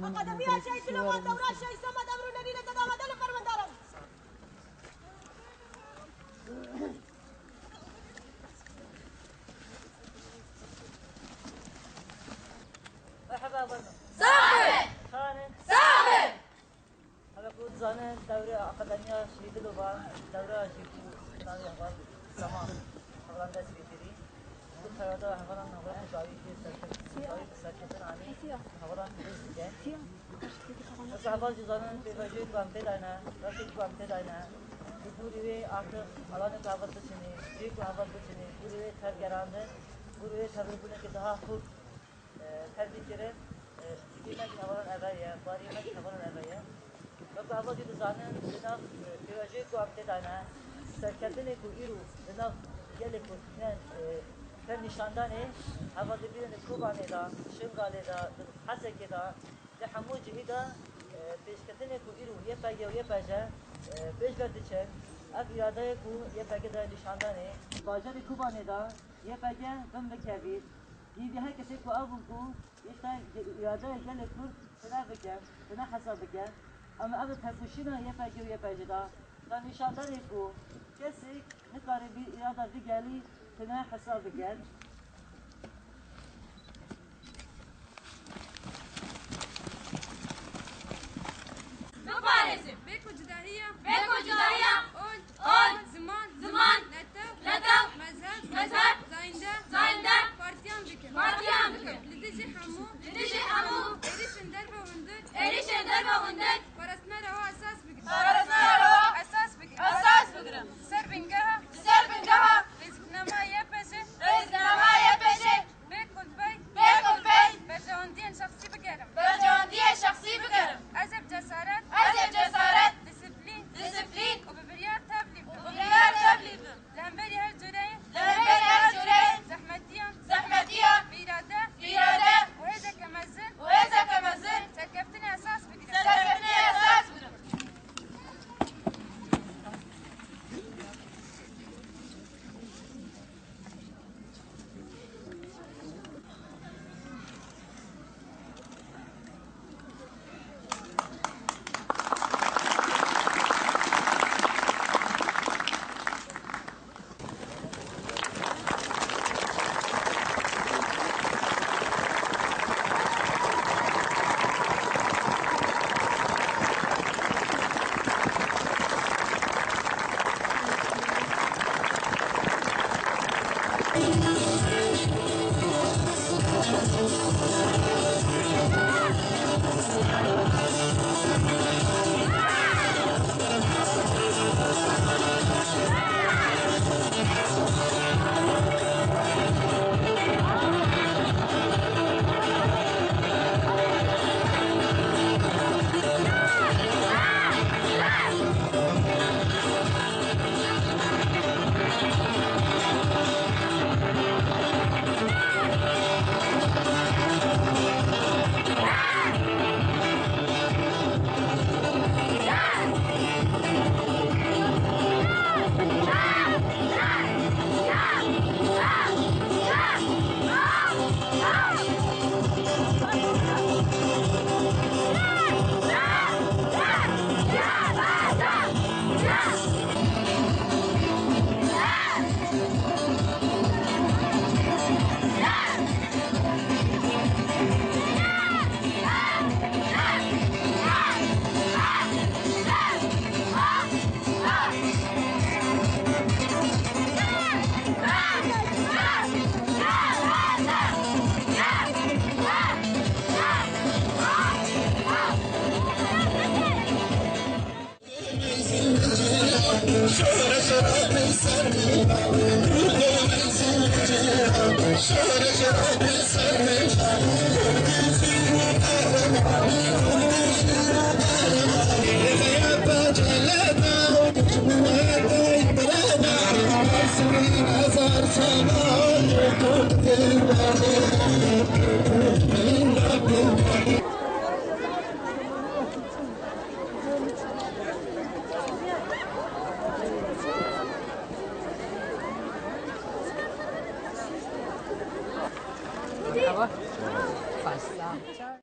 أقدميها شيء سلوات دورات شيء سمد أمر الذين تداوموا لفرمندارا مرحبا بنا صاحب خانه صاحب هلا كنت زانه دورة أقدمية شهيد لوبان دورة شيكو ناوي أخبار سما أخبار دس بيتري كنت خياطة أخبار أخبار جاوي في سركتن عني أخبار كذا بس أخبار جزانه في وجود قامت داينا ركض قامت داينا بوری آخر الان کاغذ بچینی یک کاغذ بچینی بوری تر گرانده بوری تر بونه که daha خوب تر بیچاره دیگه من کاغذ اولیه باری من کاغذ اولیه و کاغذ دیگه زانن بنا پیوجی کو آمده دانه سرکتنی کو ایرو بنا گلی کو نه تر نشاندنی کاغذ بیرون کوبانه دا شنگاله دا حسکه دا لحمو جهیدا پیشکتنی کو ایرو یه پگه و یه پجه بیش برده چه اف اراده کو یه پگه دا نشاندنه باجر کوبانه دا یه پگه بم بکوید دیگه هر کسی کو آبون کو یه تا اراده گل کور تنه بکن تنه حساب بکن اما اول پکوشینا یه پگه و یه پگه دا نشاندنه کو کسی نکاره بی اراده دیگلی تنه حساب بکن بيكو جدارية أول زمان نتو مذهب زاينده بارتيان بكم لديجي حمو إريشن دربا وندك فرسنا رو أساس بكم سر بنجها رزق نما يبجي بيكل بي برجواندين شخصي بكرم أزب جسارت ديسبلين وببريار تبليب لامبري هالجورين زحمتيا بإرادة وهذا كمزن سكفتني أساس بكرم